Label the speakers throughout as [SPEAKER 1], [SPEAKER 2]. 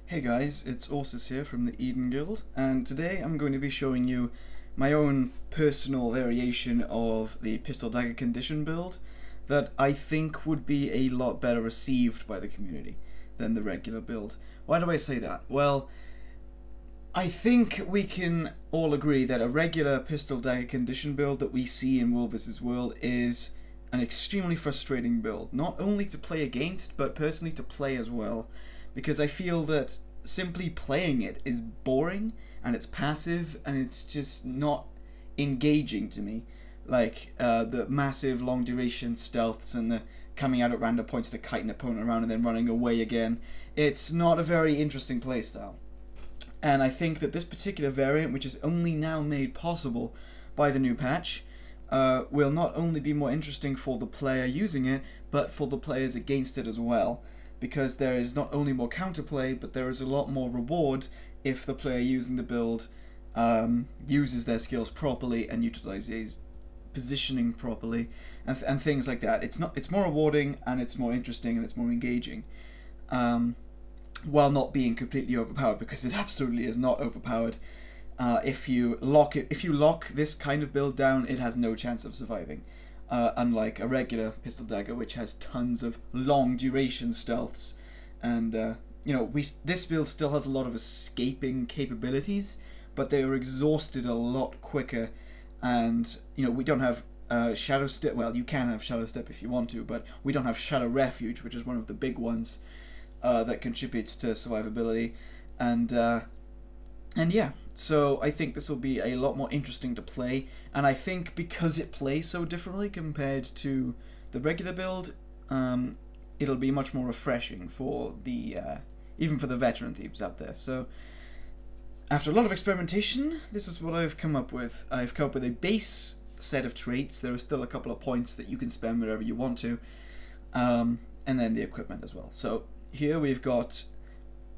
[SPEAKER 1] Hey guys, it's Orsis here from the Eden Guild, and today I'm going to be showing you my own personal variation of the Pistol Dagger Condition build that I think would be a lot better received by the community than the regular build. Why do I say that? Well, I think we can all agree that a regular Pistol Dagger Condition build that we see in World vs. World is an extremely frustrating build, not only to play against, but personally to play as well. Because I feel that simply playing it is boring, and it's passive, and it's just not engaging to me. Like, the massive long duration stealths and the coming out at random points to kite an opponent around and then running away again. It's not a very interesting playstyle. And I think that this particular variant, which is only now made possible by the new patch, will not only be more interesting for the player using it, but for the players against it as well. Because there is not only more counterplay, but there is a lot more reward if the player using the build uses their skills properly and utilizes positioning properly and things like that. It's more rewarding, and it's more interesting, and it's more engaging, while not being completely overpowered, because it absolutely is not overpowered. If you lock this kind of build down, it has no chance of surviving. Unlike a regular pistol dagger, which has tons of long duration stealths, and this build still has a lot of escaping capabilities, but they are exhausted a lot quicker. And we don't have shadow step. Well, you can have shadow step if you want to, but we don't have shadow refuge, which is one of the big ones that contributes to survivability. And yeah, so I think this will be a lot more interesting to play, and I think because it plays so differently compared to the regular build, it'll be much more refreshing for the even for the veteran thieves out there. So after a lot of experimentation, this is what I've come up with. I've come up with a base set of traits. There are still a couple of points that you can spend wherever you want to, and then the equipment as well. So here we've got,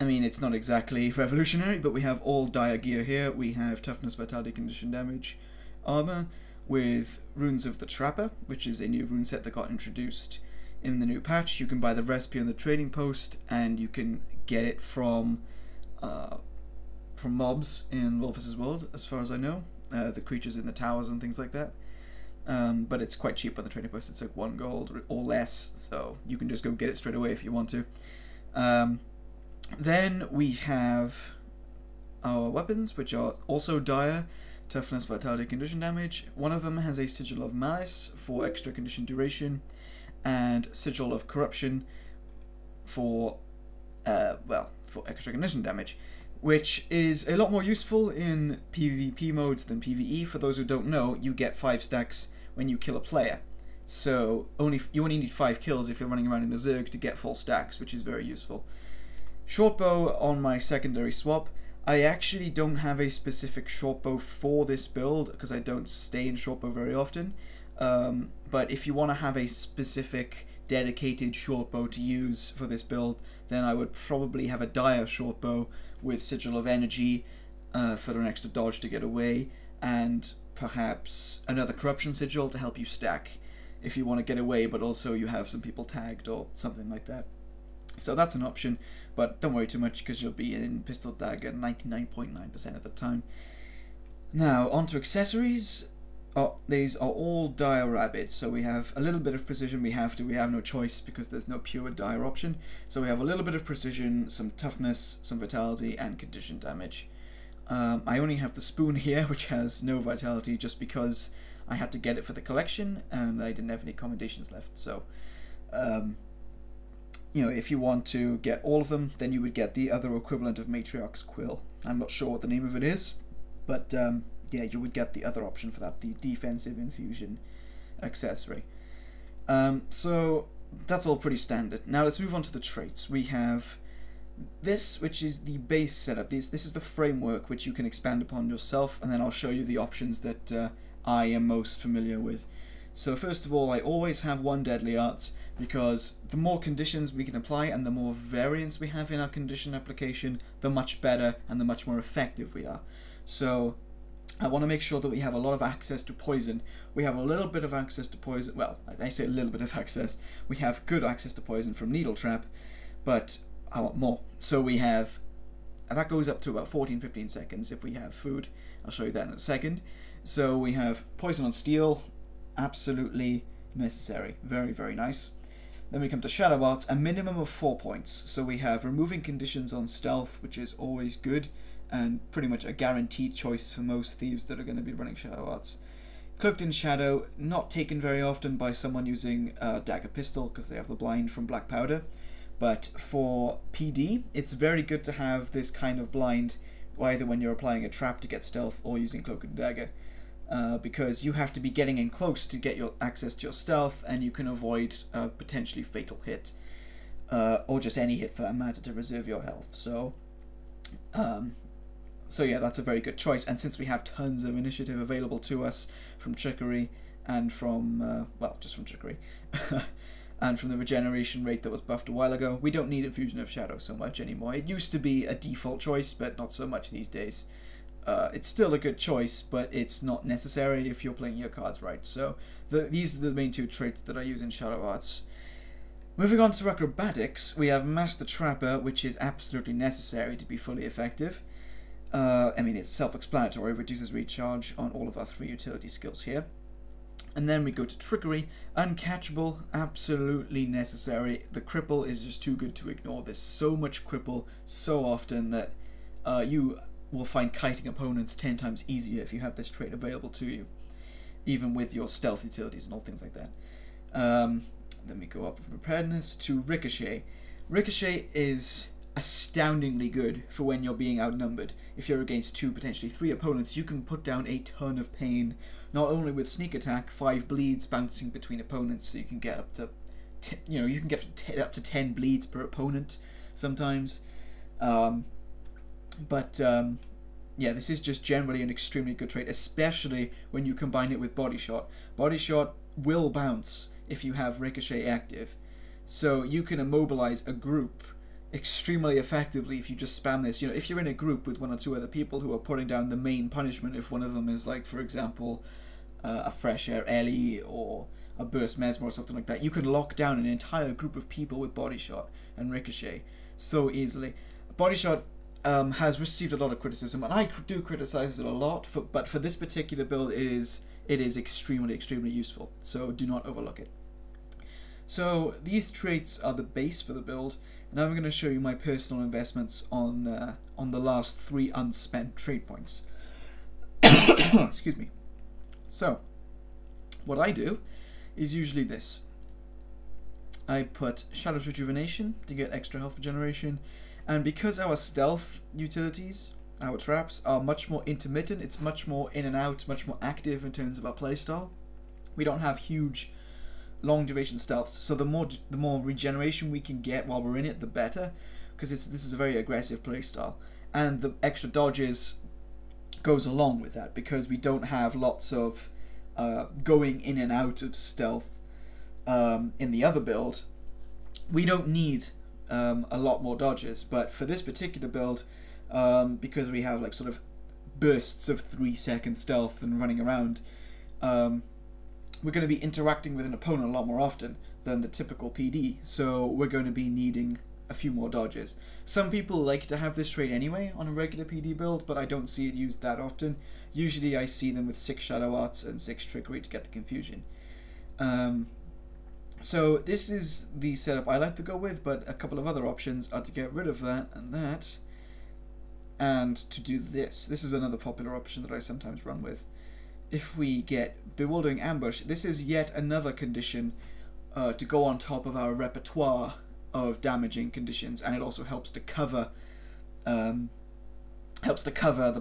[SPEAKER 1] I mean, it's not exactly revolutionary, but we have all dire gear here. We have toughness, vitality, condition damage, armor, with runes of the Trapper, which is a new rune set that got introduced in the new patch. You can buy the recipe on the trading post, and you can get it from mobs in World vs. World, as far as I know. The creatures in the towers and things like that. But it's quite cheap on the trading post. It's like 1 gold or less, so you can just go get it straight away if you want to. Then we have our weapons, which are also dire, toughness, vitality, condition damage. One of them has a Sigil of Malice for extra condition duration, and Sigil of Corruption for extra condition damage, which is a lot more useful in PvP modes than PvE. For those who don't know, you get 5 stacks when you kill a player. So you only need 5 kills if you're running around in a Zerg to get full stacks, which is very useful. Shortbow on my secondary swap. I actually don't have a specific shortbow for this build because I don't stay in shortbow very often. But if you want to have a specific dedicated shortbow to use for this build, then I would probably have a dire shortbow with Sigil of Energy for an extra dodge to get away, and perhaps another Corruption Sigil to help you stack if you want to get away, but also you have some people tagged or something like that. So that's an option, but don't worry too much because you'll be in Pistol Dagger 99.9% of the time. Now, on to accessories. These are all dire rabbit, so we have a little bit of precision. We have no choice because there's no pure dire option. So we have a little bit of precision, some toughness, some vitality, and condition damage. I only have the spoon here, which has no vitality, just because I had to get it for the collection, and I didn't have any commendations left. So, if you want to get all of them, then you would get the other equivalent of Matriarch's Quill. I'm not sure what the name of it is, but yeah, you would get the other option for that, the defensive infusion accessory. So that's all pretty standard. Now let's move on to the traits. We have this, which is the base setup. This is the framework which you can expand upon yourself, and then I'll show you the options that I am most familiar with. So first of all, I always have 1 Deadly Arts, because the more conditions we can apply and the more variance we have in our condition application, the much better and the much more effective we are. So I want to make sure that we have a lot of access to poison. We have a little bit of access to poison. Well, I say a little bit of access. We have good access to poison from Needle Trap, but I want more. So we have that goes up to about 14-15 seconds if we have food. I'll show you that in a second. So we have poison on steel, absolutely necessary, very, very nice. Then we come to Shadow Arts, a minimum of 4 points. So we have removing conditions on stealth, which is always good, and pretty much a guaranteed choice for most thieves that are going to be running Shadow Arts. Cloaked in Shadow, not taken very often by someone using a dagger pistol because they have the blind from Black Powder. But for PD, it's very good to have this kind of blind, either when you're applying a trap to get stealth or using Cloak and Dagger. Because you have to be getting in close to get your access to your stealth, and you can avoid a potentially fatal hit, or just any hit for that matter, to reserve your health. So yeah, that's a very good choice. And since we have tons of initiative available to us from Trickery and from well, just from Trickery, and from the regeneration rate that was buffed a while ago, we don't need Infusion of Shadow so much anymore. It used to be a default choice, but not so much these days. It's still a good choice, but it's not necessary if you're playing your cards right. So these are the main two traits that I use in Shadow Arts. Moving on to Acrobatics, we have Master Trapper, which is absolutely necessary to be fully effective. I mean, it's self-explanatory, reduces recharge on all of our 3 utility skills here. And then we go to Trickery, Uncatchable, absolutely necessary. The cripple is just too good to ignore. There's so much cripple so often that you will find kiting opponents 10 times easier if you have this trait available to you, even with your stealth utilities and all things like that. Then we go up from Preparedness to Ricochet. Ricochet is astoundingly good for when you're being outnumbered. If you're against 2, potentially 3 opponents, you can put down a ton of pain, not only with Sneak Attack, 5 bleeds bouncing between opponents, so you can get up to up to 10 bleeds per opponent sometimes. Yeah, this is just generally an extremely good trait, especially when you combine it with Body Shot. Body Shot will bounce if you have Ricochet active, so you can immobilize a group extremely effectively if you just spam this. You know, if you're in a group with 1 or 2 other people who are putting down the main punishment, if one of them is, like, for example, a Fresh Air Ellie or a Burst Mesmer or something like that, you can lock down an entire group of people with Body Shot and Ricochet so easily. Body Shot has received a lot of criticism, and I do criticize it a lot, but for this particular build it is extremely, extremely useful, so do not overlook it. So these traits are the base for the build, and now I'm going to show you my personal investments on the last 3 unspent trait points. Excuse me. So what I do is usually this. I put Shadow's Rejuvenation to get extra health regeneration, and because our stealth utilities, our traps, are much more intermittent, it's much more in and out, much more active in terms of our playstyle. We don't have huge long duration stealths, so the more regeneration we can get while we're in it, the better, because this is a very aggressive playstyle, and the extra dodges goes along with that because we don't have lots of going in and out of stealth in the other build. We don't need a lot more dodges, but for this particular build, because we have like sort of bursts of 3-second stealth and running around, we're going to be interacting with an opponent a lot more often than the typical PD, so we're going to be needing a few more dodges. Some people like to have this trait anyway on a regular PD build, but I don't see it used that often. Usually I see them with 6 Shadow Arts and 6 Trickery to get the confusion. So this is the setup I like to go with, but a couple of other options are to get rid of that and that, and to do this. This is another popular option that I sometimes run with. If we get Bewildering Ambush, this is yet another condition to go on top of our repertoire of damaging conditions, and it also helps to cover the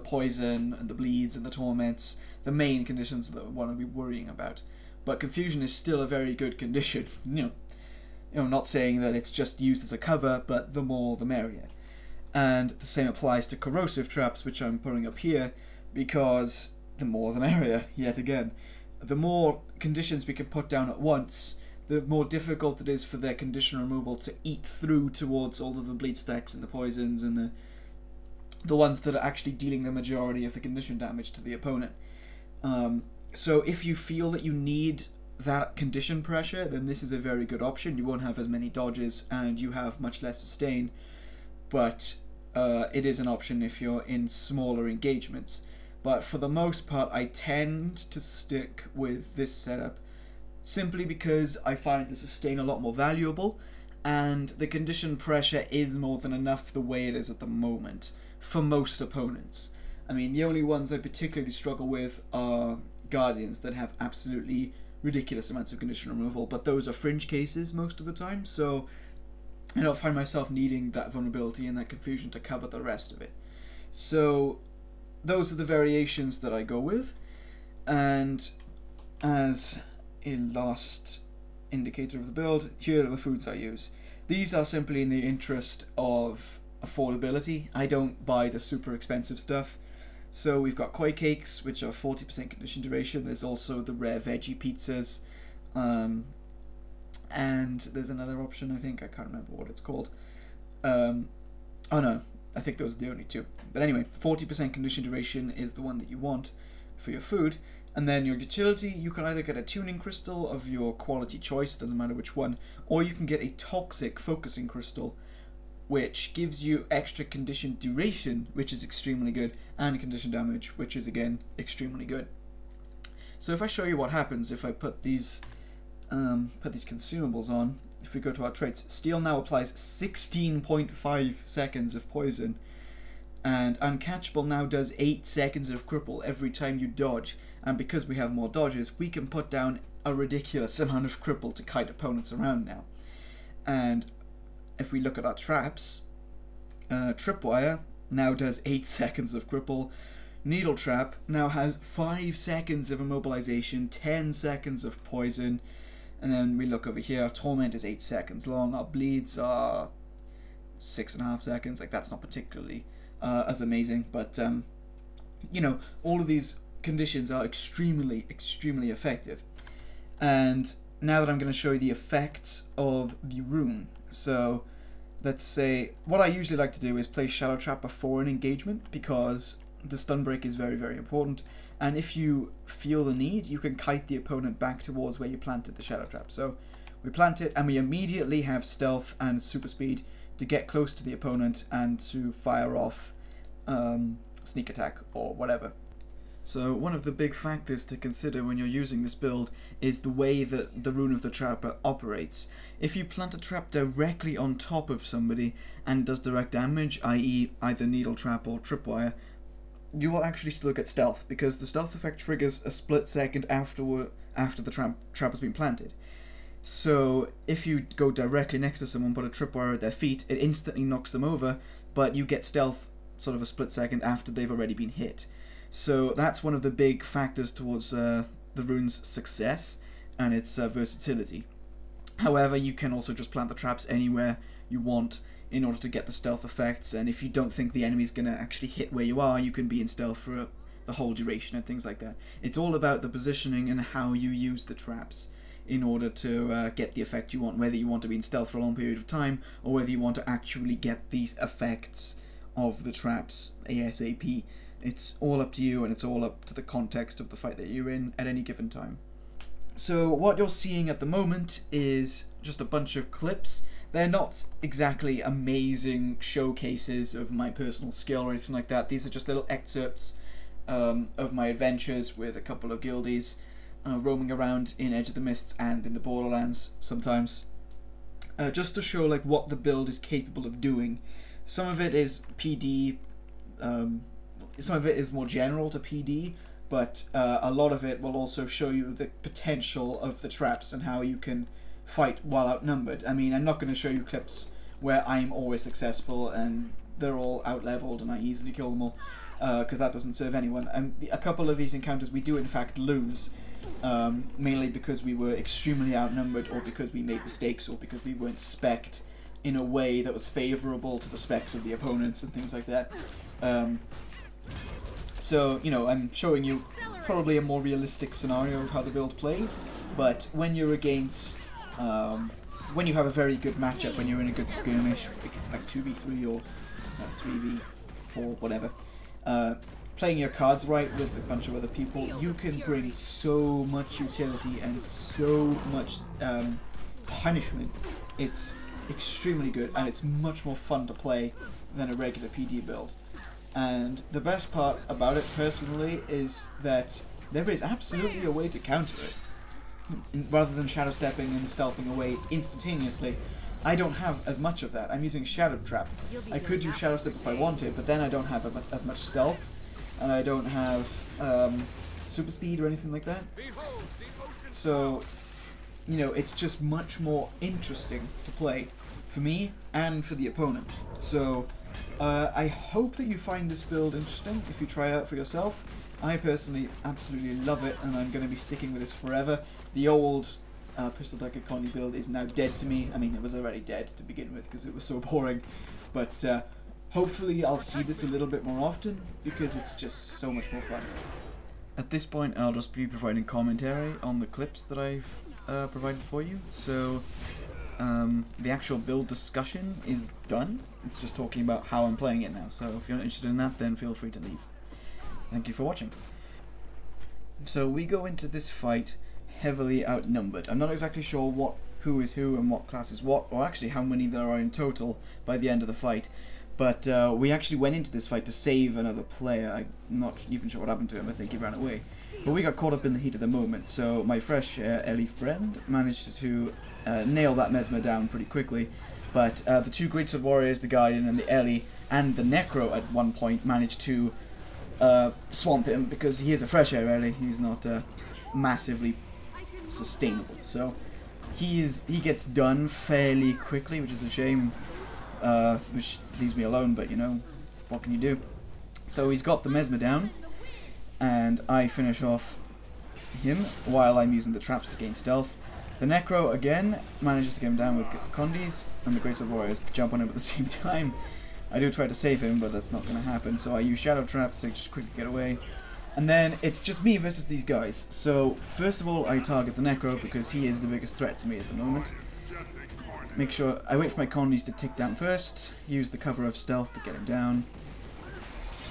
[SPEAKER 1] poison and the bleeds and the torments, the main conditions that we want to be worrying about. But Confusion is still a very good condition. You know, not saying that it's just used as a cover, but the more the merrier. And the same applies to Corrosive Traps, which I'm putting up here, because the more the merrier, yet again. The more conditions we can put down at once, the more difficult it is for their condition removal to eat through towards all of the bleed stacks and the poisons and the ones that are actually dealing the majority of the condition damage to the opponent. So if you feel that you need that condition pressure, then this is a very good option. You won't have as many dodges and you have much less sustain, but it is an option if you're in smaller engagements. But for the most part, I tend to stick with this setup simply because I find the sustain a lot more valuable, and the condition pressure is more than enough the way it is at the moment for most opponents. I mean, the only ones I particularly struggle with are Guardians that have absolutely ridiculous amounts of condition removal, but those are fringe cases most of the time, so I don't find myself needing that vulnerability and that confusion to cover the rest of it. So those are the variations that I go with, and as a last indicator of the build, here are the foods I use. These are simply in the interest of affordability. I don't buy the super expensive stuff. So we've got koi cakes, which are 40% condition duration. There's also the rare veggie pizzas, and there's another option, I think, I can't remember what it's called. Oh no, I think those are the only two. But anyway, 40% condition duration is the one that you want for your food. And then your utility, you can either get a tuning crystal of your quality choice, doesn't matter which one, or you can get a toxic focusing crystal, which gives you extra condition duration, which is extremely good, and condition damage, which is again extremely good. So if I show you what happens if I put these consumables on, if we go to our traits, Steel now applies 16.5 seconds of poison, and Uncatchable now does 8 seconds of cripple every time you dodge, and because we have more dodges, we can put down a ridiculous amount of cripple to kite opponents around now. And if we look at our traps, Tripwire now does 8 seconds of cripple, Needle Trap now has 5 seconds of immobilization, 10 seconds of poison, and then we look over here, Torment is 8 seconds long, our bleeds are 6.5 seconds, like that's not particularly as amazing, but you know, all of these conditions are extremely effective. And now that I'm going to show you the effects of the rune, so let's say what I usually like to do is play Shadow Trap before an engagement, because the stun break is very important, and if you feel the need, you can kite the opponent back towards where you planted the Shadow Trap. So we plant it and we immediately have stealth and super speed to get close to the opponent and to fire off sneak attack or whatever. So one of the big factors to consider when you're using this build is the way that the Rune of the Trapper operates. If you plant a trap directly on top of somebody and does direct damage, i.e. either Needle Trap or Tripwire, you will actually still get stealth, because the stealth effect triggers a split second after the trap has been planted. So if you go directly next to someone, put a Tripwire at their feet, it instantly knocks them over, but you get stealth sort of a split second after they've already been hit. So that's one of the big factors towards the rune's success and its versatility. However, you can also just plant the traps anywhere you want in order to get the stealth effects, and if you don't think the enemy's going to actually hit where you are, you can be in stealth for the whole duration and things like that. It's all about the positioning and how you use the traps in order to get the effect you want, whether you want to be in stealth for a long period of time or whether you want to actually get these effects of the traps ASAP. It's all up to you, and it's all up to the context of the fight that you're in at any given time. So what you're seeing at the moment is just a bunch of clips. They're not exactly amazing showcases of my personal skill or anything like that. These are just little excerpts of my adventures with a couple of guildies, roaming around in Edge of the Mists and in the Borderlands sometimes, just to show like what the build is capable of doing. Some of it is PD, some of it is more general to PD, but a lot of it will also show you the potential of the traps and how you can fight while outnumbered. I mean, I'm not going to show you clips where I'm always successful and they're all out-leveled and I easily kill them all, because that doesn't serve anyone. And a couple of these encounters we do in fact lose, mainly because we were extremely outnumbered, or because we made mistakes, or because we weren't spec'd in a way that was favourable to the specs of the opponents and things like that. So, you know, I'm showing you probably a more realistic scenario of how the build plays, but when you're against, when you have a very good matchup, when you're in a good skirmish, like 2v3 or 3v4, whatever, playing your cards right with a bunch of other people, you can bring so much utility and so much punishment. It's extremely good, and it's much more fun to play than a regular PD build. And the best part about it, personally, is that there is absolutely a way to counter it. Rather than shadow stepping and stealthing away instantaneously, I don't have as much of that. I'm using Shadow Trap. I could use Shadow Step if I wanted, but then I don't have as much stealth, and I don't have super speed or anything like that. So, you know, it's just much more interesting to play for me and for the opponent. So, I hope that you find this build interesting if you try it out for yourself. I personally absolutely love it, and I'm going to be sticking with this forever. The old Pistol Decker Connie build is now dead to me. I mean, it was already dead to begin with because it was so boring. But hopefully I'll see this a little bit more often because it's just so much more fun. At this point, I'll just be providing commentary on the clips that I've provided for you. So the actual build discussion is done. It's just talking about how I'm playing it now. So if you're not interested in that, then feel free to leave. Thank you for watching. So we go into this fight heavily outnumbered. I'm not exactly sure who is who and what class is what, or actually how many there are in total by the end of the fight. But we actually went into this fight to save another player. I'm not even sure what happened to him. I think he ran away. But we got caught up in the heat of the moment. So my fresh Ellie friend managed to nail that Mesmer down pretty quickly. But the two Greatsword Warriors, the Guardian and the Ellie, and the Necro at one point managed to swamp him because he is a fresh air Ellie. He's not massively sustainable. So he gets done fairly quickly, which is a shame. Which leaves me alone, but you know, what can you do? So he's got the Mesmer down, and I finish off him while I'm using the traps to gain stealth. The Necro again manages to get him down with Condis, and the Greatsword Warriors jump on him at the same time. I do try to save him, but that's not going to happen, so I use Shadow Trap to just quickly get away. And then it's just me versus these guys. So first of all, I target the Necro because he is the biggest threat to me at the moment. Make sure I wait for my Condis to tick down first, use the cover of stealth to get him down.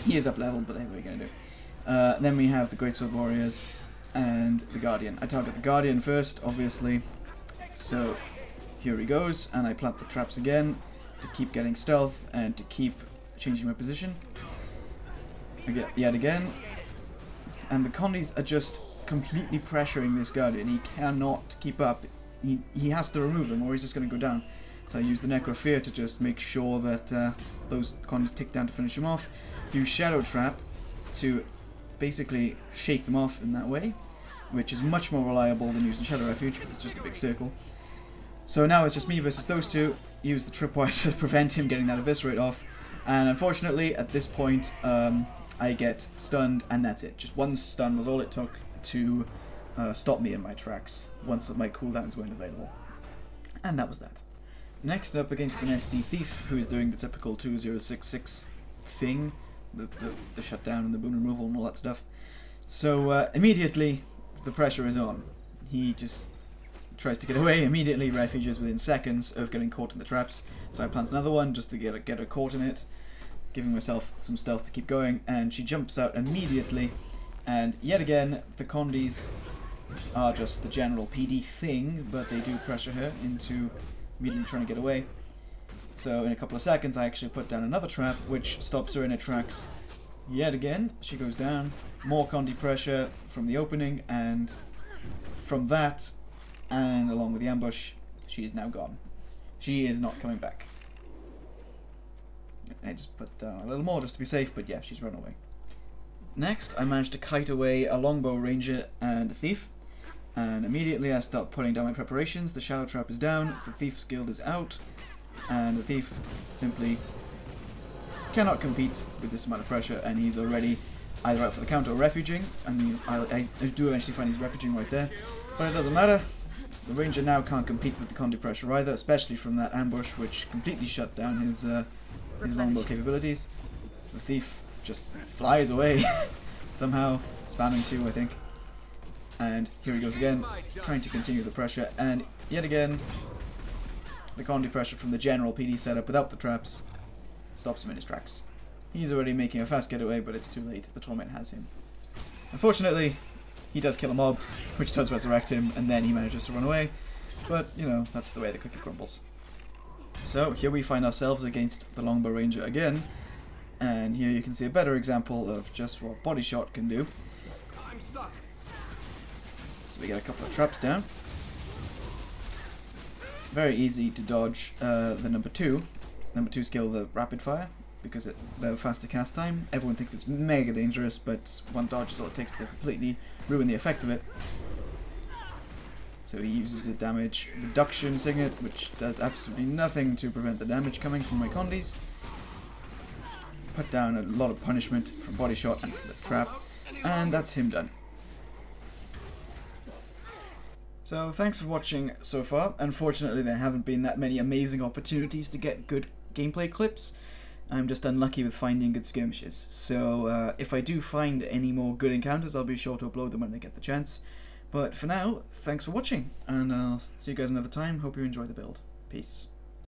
[SPEAKER 1] He is up level, but what are we going to do? Then we have the Greatsword Warriors and the Guardian. I target the Guardian first, obviously. So here he goes, and I plant the traps again to keep getting stealth and to keep changing my position. Yet again. And the Condis are just completely pressuring this Guardian. He cannot keep up. He has to remove them or he's just going to go down. So I use the Necro Fear to just make sure that those Condis tick down to finish him off. Use Shadow Trap to basically shake them off in that way, which is much more reliable than using Shadow Refuge because it's just a big circle. So now it's just me versus those two. Use the Tripwire to prevent him getting that Eviscerate off. And unfortunately, at this point, I get stunned, and that's it. Just one stun was all it took to stop me in my tracks once my cooldowns weren't available. And that was that. Next up against an SD Thief, who is doing the typical 2066 thing, the shutdown and the boon removal and all that stuff. So immediately the pressure is on. He just tries to get away, immediately refuges within seconds of getting caught in the traps. So I plant another one just to get her caught in it, giving myself some stealth to keep going, and she jumps out immediately. And yet again, the Condis are just the general PD thing, but they do pressure her into immediately trying to get away. So in a couple of seconds I actually put down another trap, which stops her in her tracks. Yet again, she goes down. More Condi pressure from the opening, and from that, and along with the ambush, she is now gone. She is not coming back. I just put down a little more just to be safe, but yeah, she's run away. Next, I managed to kite away a Longbow Ranger and a Thief, and immediately I start putting down my preparations. The Shadow Trap is down, the Thief's guild is out, and the Thief simply cannot compete with this amount of pressure, and he's already either out for the counter or refuging. I mean, I do eventually find he's refuging right there, but it doesn't matter. The Ranger now can't compete with the Condi pressure either, especially from that ambush, which completely shut down his longbow capabilities. The Thief just flies away, somehow, spamming 2, I think. And here he goes again, trying to continue the pressure, and yet again, the Condi pressure from the general PD setup without the traps stops him in his tracks. He's already making a fast getaway, but it's too late. The Torment has him. Unfortunately, he does kill a mob, which does resurrect him, and then he manages to run away. But, you know, that's the way the cookie crumbles. So here we find ourselves against the Longbow Ranger again, and here you can see a better example of just what Body Shot can do.
[SPEAKER 2] I'm stuck.
[SPEAKER 1] So we get a couple of traps down. Very easy to dodge the number 2 skill, the Rapid Fire, because they have faster cast time. Everyone thinks it's mega dangerous, but one dodge is all it takes to completely ruin the effect of it. So he uses the damage reduction signet, which does absolutely nothing to prevent the damage coming from my Condis. Put down a lot of punishment from Body Shot and the trap, and that's him done. So thanks for watching so far. Unfortunately, there haven't been that many amazing opportunities to get good gameplay clips. I'm just unlucky with finding good skirmishes. So if I do find any more good encounters, I'll be sure to upload them when I get the chance. But for now, thanks for watching, and I'll see you guys another time. Hope you enjoy the build. Peace.